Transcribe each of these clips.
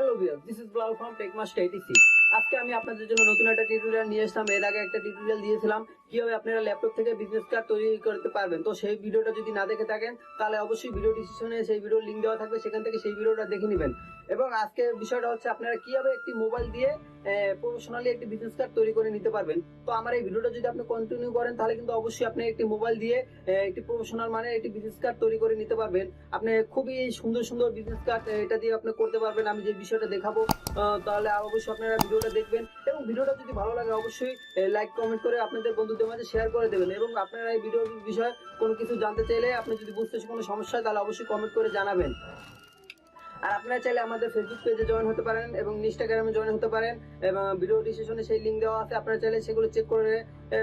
Hello viewers, this is Blau from Techmaster 86। আজকে আমি আপনাদের জন্য নতুন একটা টিউটোরিয়াল নিয়ে এসেছি। এর আগে একটা টিউটোরিয়াল দিয়েছিলাম কিভাবে আপনারা ল্যাপটপ থেকে বিজনেস কার্ড তৈরি করতে পারবেন। তো সেই ভিডিওটা যদি না দেখে থাকেন তাহলে অবশ্যই ভিডিও ডিসক্রিপশনে সেই ভিডিওর লিংক দেওয়া থাকবে, সেখান থেকে সেই ভিডিওটা দেখে নেবেন। এবং আজকে বিষয়টা হচ্ছে আপনারা কিভাবে একটি মোবাইল দিয়ে প্রফেশনালি একটি বিজনেস কার্ড তৈরি করে নিতে পারবেন। তো আমার এই ভিডিওটা যদি আপনি কন্টিনিউ করেন তাহলে কিন্তু অবশ্যই আপনি একটি মোবাইল দিয়ে একটি প্রফেশনাল মানে একটি বিজনেস কার্ড তৈরি করে নিতে পারবেন। আপনি খুবই সুন্দর সুন্দর বিজনেস কার্ড এটা দিয়ে আপনি করতে পারবেন। আমি যে বিষয়টা দেখাবো তাহলে অবশ্যই আপনারা ভিডিওটা দেখবেন এবং ভিডিওটা যদি ভালো লাগে অবশ্যই লাইক কমেন্ট করে আপনাদের বন্ধুদের মাঝে শেয়ার করে দেবেন। এবং আপনারা এই ভিডিওর বিষয়ে কোনো কিছু জানতে চাইলে, আপনি যদি বুঝতে কোনো সমস্যা হয় তাহলে অবশ্যই কমেন্ট করে জানাবেন। আর আপনারা চাইলে আমাদের ফেসবুক পেজে জয়েন হতে পারেন এবং ইনস্টাগ্রামে জয়েন হতে পারেন, এবং ভিডিও ডিসক্রিপশনে সেই লিংক দেওয়া আছে, আপনারা চাইলে সেগুলো চেক করে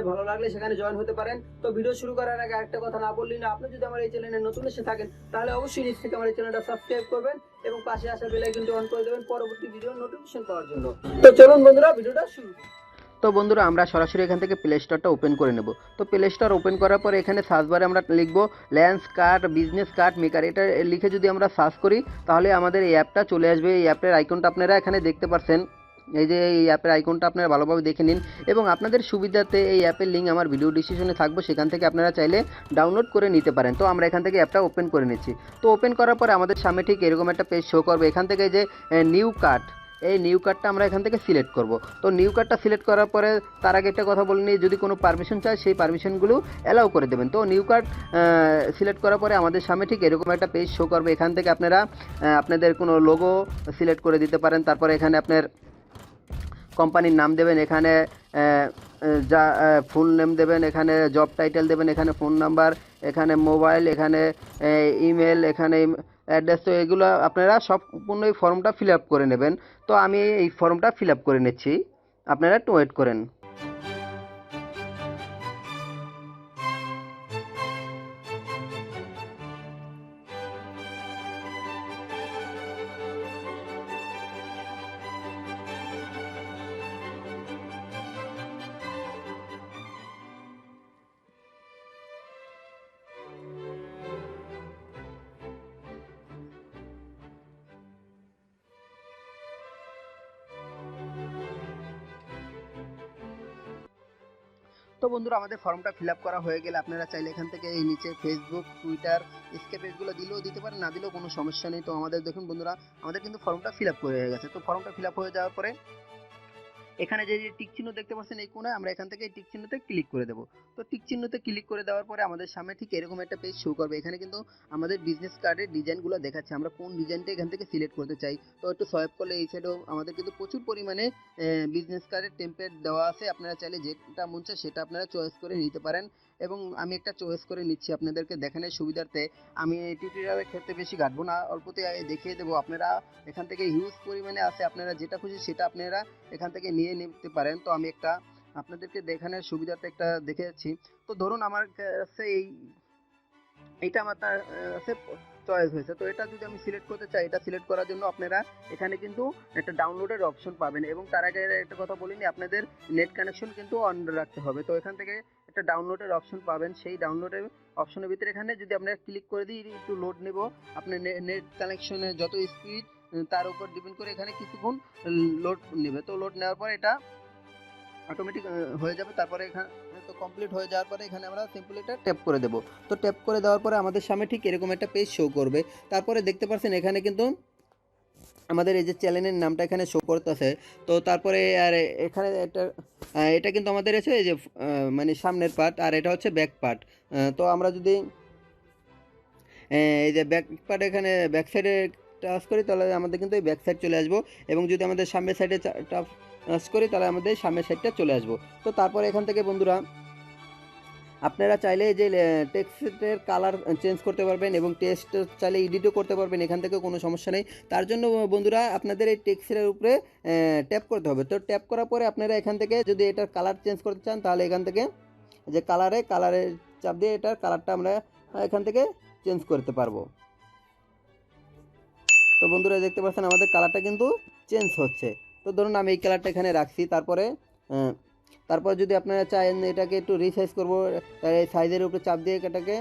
ভালো লাগলে সেখানে জয়েন হতে পারেন। তো ভিডিও শুরু করার আগে একটা কথা না বললেই না, আপনি যদি আমার এই চ্যানেলে নতুন এসে থাকেন তাহলে অবশ্যই নিচ থেকে আমার এই চ্যানেলটা সাবস্ক্রাইব করবেন এবং পাশে আসা বেল আইকনটি অন করে দেবেন পরবর্তী ভিডিওর নোটিফিকেশন পাওয়ার জন্য। তো চলুন বন্ধুরা ভিডিওটা শুরু। তো বন্ধুরা আমরা সরাসরি এখান থেকে প্লে স্টোরটা ওপেন করে নেব। তো প্লে স্টোর ওপেন করার পরে এখানে সার্চ বারে আমরা লিখব lance card business card maker, এটা লিখে যদি আমরা সার্চ করি তাহলে আমাদের এই অ্যাপটা চলে আসবে। এই অ্যাপের আইকনটা আপনারা এখানে দেখতে পাচ্ছেন, এই যে এই অ্যাপের আইকনটা আপনারা ভালোভাবে দেখে নিন এবং আপনাদের সুবিধাতে এই অ্যাপের লিঙ্ক আমার ভিডিও ডিসক্রিপশনে থাকবে, সেখান থেকে আপনারা চাইলে ডাউনলোড করে নিতে পারেন। তো আমরা এখান থেকে অ্যাপটা ওপেন করে নিচ্ছি। তো ওপেন করার পরে আমাদের সামনে ঠিক এরকম একটা পেজ শো করবে। এখান থেকে যে নিউ কার্ড, এই নিউ কার্ডটা আমরা এখান থেকে সিলেক্ট করব। তো নিউ কার্ডটা সিলেক্ট করার পরে তার আগে একটা কথা বলে নিই, যদি কোনো পারমিশন চায় সেই পারমিশনগুলো অ্যালাউ করে দেবেন। তো নিউ কার্ড সিলেক্ট করার পরে আমাদের সামনে ঠিক এরকম একটা পেজ শো করবে। এখান থেকে আপনারা আপনাদের কোনো লোগো সিলেক্ট করে দিতে পারেন। তারপরে এখানে আপনার কোম্পানির নাম দেবেন, এখানে যা ফুল নেম দেবেন, এখানে জব টাইটেল দেবেন, এখানে ফোন নাম্বার, এখানে মোবাইল, এখানে ইমেল, এখানে অ্যাড্রেস। তো এগুলো আপনারা সম্পূর্ণ এই ফর্মটা ফিল আপ করে নেবেন। তো আমি এই ফর্মটা ফিল আপ করে নিচ্ছি, আপনারা একটু ওয়েট করেন। তো বন্ধুরা আমাদের ফর্মটা ফিল আপ করা হয়ে গেলে আপনারা চাইলে এখান থেকে এই নিচে ফেসবুক, টুইটার, স্কেপ পেজগুলো দিলেও দিতে পারেন, না দিলেও কোনো সমস্যা নেই। তো আমাদের দেখুন বন্ধুরা, আমাদের কিন্তু ফর্মটা ফিল আপ হয়ে গেছে। তো ফর্মটা ফিল আপ হয়ে যাওয়ার পরে এখানে যে টিক চিহ্ন দেখতে পাচ্ছেন এই কোণায়, আমরা এখান থেকে এই টিক চিহ্নতে ক্লিক করে দেবো। তো টিক চিহ্নতে ক্লিক করে দেওয়ার পরে আমাদের সামনে ঠিক এরকম একটা পেজ শো করবে। এখানে কিন্তু আমাদের বিজনেস কার্ডের ডিজাইনগুলো দেখাচ্ছে, আমরা কোন ডিজাইনটা এখান থেকে সিলেক্ট করতে চাই। তো একটু সোয়াইপ করলে এই সাইডেও আমাদের কিন্তু প্রচুর পরিমাণে বিজনেস কার্ডের টেমপ্লেট দেওয়া আছে। আপনারা চাইলে যেটা মন চায় সেটা আপনারা চয়েস করে নিতে পারেন এবং আমি একটা চয়েস করে নিচ্ছি আপনাদেরকে দেখানোর সুবিধার্থে। আমি টিউটোরিয়ালের ক্ষেত্রে বেশি ঘাটবো না, অল্পতে দেখিয়ে দেবো। আপনারা এখান থেকে হিউজ পরিমাণে আছে, আপনারা যেটা খুশি সেটা আপনারা এখান থেকে নিয়ে নিতে পারেন। তো আমি একটা আপনাদেরকে দেখানোর সুবিধার্থে একটা দেখে যাচ্ছি। তো ধরুন আমার কাছে এইটা আমার কাছে চয়েস হয়েছে। তো এটা যদি আমি সিলেক্ট করতে চাই, এটা সিলেক্ট করার জন্য আপনারা এখানে কিন্তু একটা ডাউনলোডের অপশন পাবেন এবং তার আগে একটা কথা বলিনি, আপনাদের নেট কানেকশন কিন্তু অন রাখতে হবে। তো এখান থেকে একটা ডাউনলোডের অপশন পাবেন, সেই ডাউনলোডের অপশনের ভিতরে এখানে যদি আমরা ক্লিক করে দিই, একটু লোড নেব। আপনার নেট কানেকশনের যত স্পিড তার উপর ডিপেন্ড করে এখানে কিছুক্ষণ লোড নেবে। তো লোড নেওয়ার পর এটা অটোমেটিক হয়ে যাবে। তারপরে এখানে তো কমপ্লিট হয়ে যাওয়ার পরে এখানে আমরা সিম্পলি এটা ট্যাপ করে দেবো। তো ট্যাপ করে দেওয়ার পরে আমাদের সামনে ঠিক এরকম একটা পেজ শো করবে। তারপরে দেখতে পাচ্ছেন এখানে কিন্তু আমাদের এই যে চ্যানেলের নামটা এখানে শো করতেছে। তো তারপরে আর এখানে এটা কিন্তু আমাদের আছে এই যে মানে সামনের পার্ট, আর এটা হচ্ছে ব্যাক পার্ট। তো আমরা যদি এই যে ব্যাক পার্ট এখানে ব্যাক সাইডে টাচ করি তাহলে আমাদের কিন্তু এই ব্যাক সাইড চলে আসবো, এবং যদি আমাদের সামনের সাইডে টাচ করি তাহলে আমাদের সামনের সাইডটা চলে আসবো। তো তারপরে এখান থেকে বন্ধুরা আপনারা চাইলে যে টেক্সটের কালার চেঞ্জ করতে পারবেন এবং টেক্সট চাইলে এডিটও করতে পারবেন, এখান থেকে কোনো সমস্যা নেই। তার জন্য বন্ধুরা আপনাদের এই টেক্সটের উপরে ট্যাপ করতে হবে। তো ট্যাপ করার পরে আপনারা এখান থেকে যদি এটার কালার চেঞ্জ করতে চান তাহলে এখান থেকে যে কালারে চাপ দিয়ে এটার কালারটা আমরা এখান থেকে চেঞ্জ করতে পারবো। তো বন্ধুরা দেখতে পাচ্ছেন আমাদের কালারটা কিন্তু চেঞ্জ হচ্ছে। তো ধরুন আমি এই কালারটা এখানে রাখছি। তারপর যদি আপনারা চান এটাকে একটু রিসাইজ করবো, তাহলে এই সাইজের উপরে চাপ দিয়ে এটাকে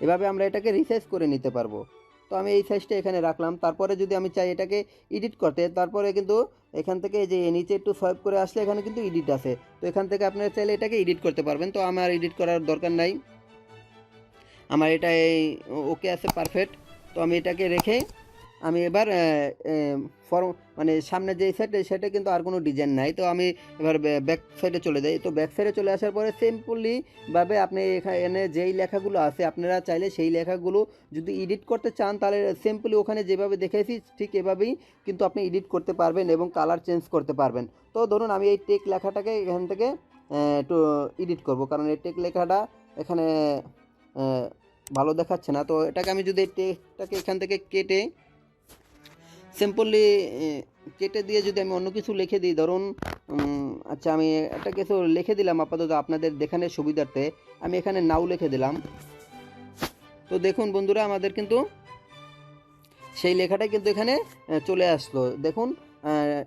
এভাবে আমরা এটাকে রিসাইজ করে নিতে পারবো। তো আমি এই সাইজটা এখানে রাখলাম। তারপরে যদি আমি চাই এটাকে এডিট করতে, তারপরে কিন্তু এখান থেকে যে নিচে একটু সোয়াইপ করে আসলে এখানে কিন্তু এডিট আছে। তো এখান থেকে আপনারা চাইলে এটাকে এডিট করতে পারবেন। তো আমার এডিট করার দরকার নাই, আমার এটা এই ওকে আছে, পারফেক্ট। তো আমি এটাকে রেখে আমি এবার ফর মানে সামনে যে সাইড এই সাইডে কিন্তু আর কোনো ডিজাইন নাই। তো আমি এবার ব্যাক সাইডে চলে যাই। তো ব্যাক সাইডে চলে আসার পরে সিম্পলি ভাবে আপনি এখানে যেই লেখাগুলো আছে আপনারা চাইলে সেই লেখাগুলো যদি এডিট করতে চান তাহলে সিম্পলি ওখানে যেভাবে দেখেছি ঠিক এভাবেই কিন্তু আপনি এডিট করতে পারবেন এবং কালার চেঞ্জ করতে পারবেন। তো ধরুন আমি এই টেক লেখাটাকে এখান থেকে একটু এডিট করব, কারণ এই টেক লেখাটা এখানে ভালো দেখাচ্ছে না। তো এটাকে আমি যদি টেক্সটটাকে এখান থেকে কেটে সিম্পলি কেটে দিয়ে যদি আমি অন্য কিছু লিখে দিই, ধরুন আচ্ছা আমি একটা কিছু লিখে দিলাম আপাতত আপনাদের দেখানোর সুবিধার্থে, আমি এখানে নাও লিখে দিলাম। তো দেখুন বন্ধুরা আমাদের কিন্তু সেই লেখাটাই কিন্তু এখানে চলে আসলো। দেখুন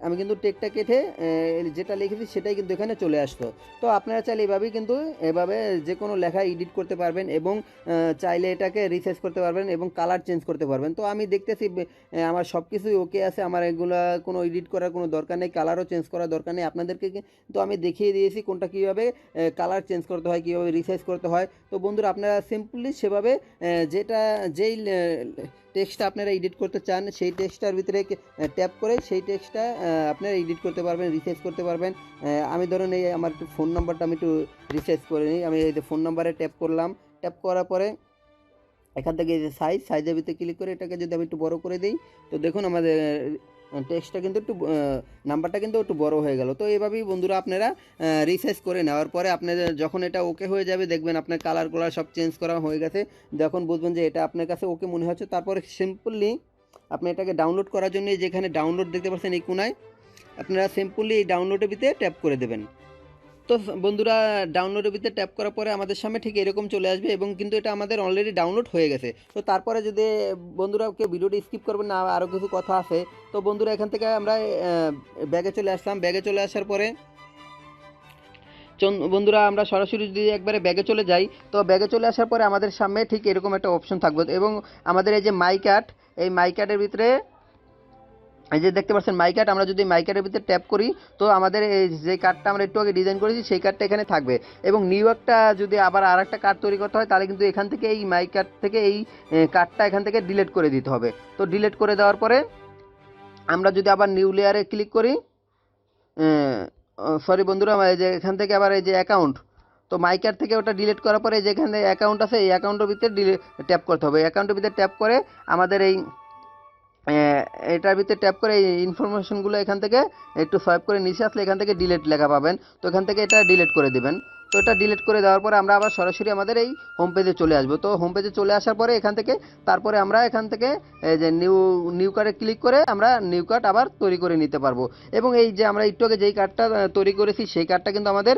আমি কিন্তু টেকটা কেটে যেটা লিখেছি সেটাই কিন্তু এখানে চলে আসলো। তো আপনারা চাইলে এভাবেই কিন্তু এভাবে যে কোনো লেখা এডিট করতে পারবেন এবং চাইলে এটাকে রিসাইজ করতে পারবেন এবং কালার চেঞ্জ করতে পারবেন। তো আমি দেখতেছি আমার সব কিছুই ওকে আছে, আমার এগুলা কোনো এডিট করার কোনো দরকার নেই, কালারও চেঞ্জ করার দরকার নেই। আপনাদেরকে তো আমি দেখিয়ে দিয়েছি কোনটা কীভাবে কালার চেঞ্জ করতে হয়, কীভাবে রিসাইজ করতে হয়। তো বন্ধুরা আপনারা সিম্পলি সেভাবে যেই টেক্সটটা আপনারা এডিট করতে চান সেই টেক্সটটার ভিতরে ট্যাপ করে সেই টেক্সটটা আপনারা এডিট করতে পারবেন, রিসাইজ করতে পারবেন। আমি ধরুন এই আমার একটু ফোন নাম্বারটা আমি একটু রিসাইজ করে নিই। আমি এই যে ফোন নাম্বারে ট্যাপ করলাম, ট্যাপ করার পরে এখান থেকে এই যে সাইজের ভিতরে ক্লিক করে এটাকে যদি আমি একটু বড় করে দিই, তো দেখুন আমাদের টেক্সটটা কিন্তু একটু নাম্বারটা কিন্তু একটু বড় হয়ে গেল। তো এইভাবেই বন্ধুরা আপনারা রিসাইজ করে নেওয়ার পরে আপনাদের যখন এটা ওকে হয়ে যাবে দেখবেন আপনার কালার সব চেঞ্জ করা হয়ে গেছে, যখন বুঝবেন যে এটা আপনার কাছে ওকে মনে হচ্ছে, তারপরে সিম্পলি আপনি এটাকে ডাউনলোড করার জন্য যেখানে ডাউনলোড দেখতে পাচ্ছেন এই কোনায় আপনারা সিম্পলি এই ডাউনলোডের ভিতরে ট্যাপ করে দেবেন। তো বন্ধুরা ডাউনলোডের ভিতরে ট্যাপ করার পরে আমাদের সামনে ঠিক এরকম চলে আসবে এবং কিন্তু এটা আমাদের অলরেডি ডাউনলোড হয়ে গেছে। তো তারপরে যদি বন্ধুরা কেউ ভিডিওটি স্কিপ করবেন না, আরও কিছু কথা আছে। তো বন্ধুরা এখান থেকে আমরা ব্যাগে চলে আসলাম। ব্যাগে চলে আসার পরে বন্ধুরা আমরা সরাসরি যদি একবারে ব্যাগে চলে যাই, তো ব্যাগে চলে আসার পরে আমাদের সামনে ঠিক এরকম একটা অপশন থাকবে এবং আমাদের এই যে মাই কার্ড, এই মাই কার্ডের ভিতরে এই যে দেখতে পাচ্ছেন মাই কার্ড, আমরা যদি মাই কার্ডের ভিতরে ট্যাপ করি তো আমাদের এই যে কার্ডটা আমরা একটু আগে ডিজাইন করেছি সেই কার্ডটা এখানে থাকবে এবং নিউ একটা যদি আবার আর একটা কার্ড তৈরি করতে হয় তাহলে কিন্তু এখান থেকে এই মাই কার্ড থেকে এই কার্ডটা এখান থেকে ডিলিট করে দিতে হবে। তো ডিলিট করে দেওয়ার পরে আমরা যদি আবার নিউ লেয়ারে ক্লিক করি, সরি বন্ধুরা এই যে এখান থেকে আবার এই যে অ্যাকাউন্ট, তো মাই কার্ড থেকে ওটা ডিলিট করার পরে যেখানে অ্যাকাউন্ট আছে এই অ্যাকাউন্টের ভিতরে ট্যাপ করতে হবে। অ্যাকাউন্টের ভিতরে ট্যাপ করে আমাদের এই এটার ভিতরে ট্যাপ করে এই ইনফরমেশনগুলো এখান থেকে একটু সোয়াইপ করে নিচে আসলে এখান থেকে ডিলিট লেখা পাবেন। তো এখান থেকে এটা ডিলিট করে দেবেন। তো এটা ডিলিট করে দেওয়ার পরে আমরা আবার সরাসরি আমাদের এই হোম পেজে চলে আসবো। তো হোম পেজে চলে আসার পরে এখান থেকে তারপরে আমরা এখান থেকে এই যে নিউ কার্ডে ক্লিক করে আমরা নিউ কার্ড আবার তৈরি করে নিতে পারবো এবং এই যে আমরা একটু আগে যেই কার্ডটা তৈরি করেছি সেই কার্ডটা কিন্তু আমাদের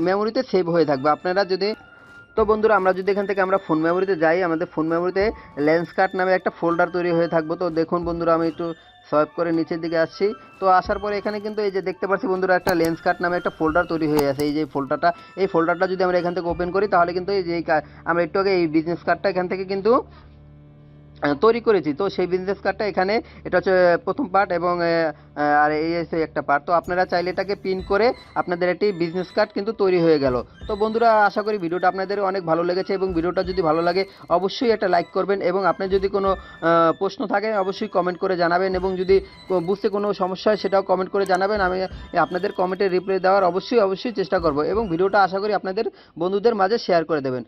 মেমোরিতে সেভ হয়ে থাকবে। আপনারা যদি তো বন্ধুরা আমরা যদি এখান থেকে আমরা ফোন মেমোরিতে যাই, আমাদের ফোন মেমোরিতে লেন্স কার্ড নামে একটা ফোল্ডার তৈরি হয়ে থাকবে। তো দেখুন বন্ধুরা আমি একটু সোয়াইপ করে নিচের দিকে আসছি। তো আসার পরে এখানে কিন্তু এই যে দেখতে পাচ্ছি বন্ধুরা একটা লেন্স কার্ড নামে একটা ফোল্ডার তৈরি হয়ে আছে। এই যে ফোল্ডারটা, এই ফোল্ডারটা যদি আমরা এখান থেকে ওপেন করি তাহলে কিন্তু এই যে আমরা একটু আগে এই বিজনেস কার্ডটা এখান থেকে কিন্তু তৈরি করেছি। তো সেই বিজনেস কার্ডটা এখানে এটা হচ্ছে প্রথম পার্ট এবং আর এই হচ্ছে একটা পার্ট। তো আপনারা চাইলে এটাকে পিন করে আপনাদের একটি বিজনেস কার্ড কিন্তু তৈরি হয়ে গেল। তো বন্ধুরা আশা করি ভিডিওটা আপনাদের অনেক ভালো লেগেছে এবং ভিডিওটা যদি ভালো লাগে অবশ্যই একটা লাইক করবেন এবং আপনার যদি কোনো প্রশ্ন থাকে অবশ্যই কমেন্ট করে জানাবেন এবং যদি বুঝতে কোনো সমস্যা হয় সেটাও কমেন্ট করে জানাবেন। আমি আপনাদের কমেন্টে রিপ্লাই দেওয়ার অবশ্যই চেষ্টা করব এবং ভিডিওটা আশা করি আপনাদের বন্ধুদের মাঝে শেয়ার করে দেবেন।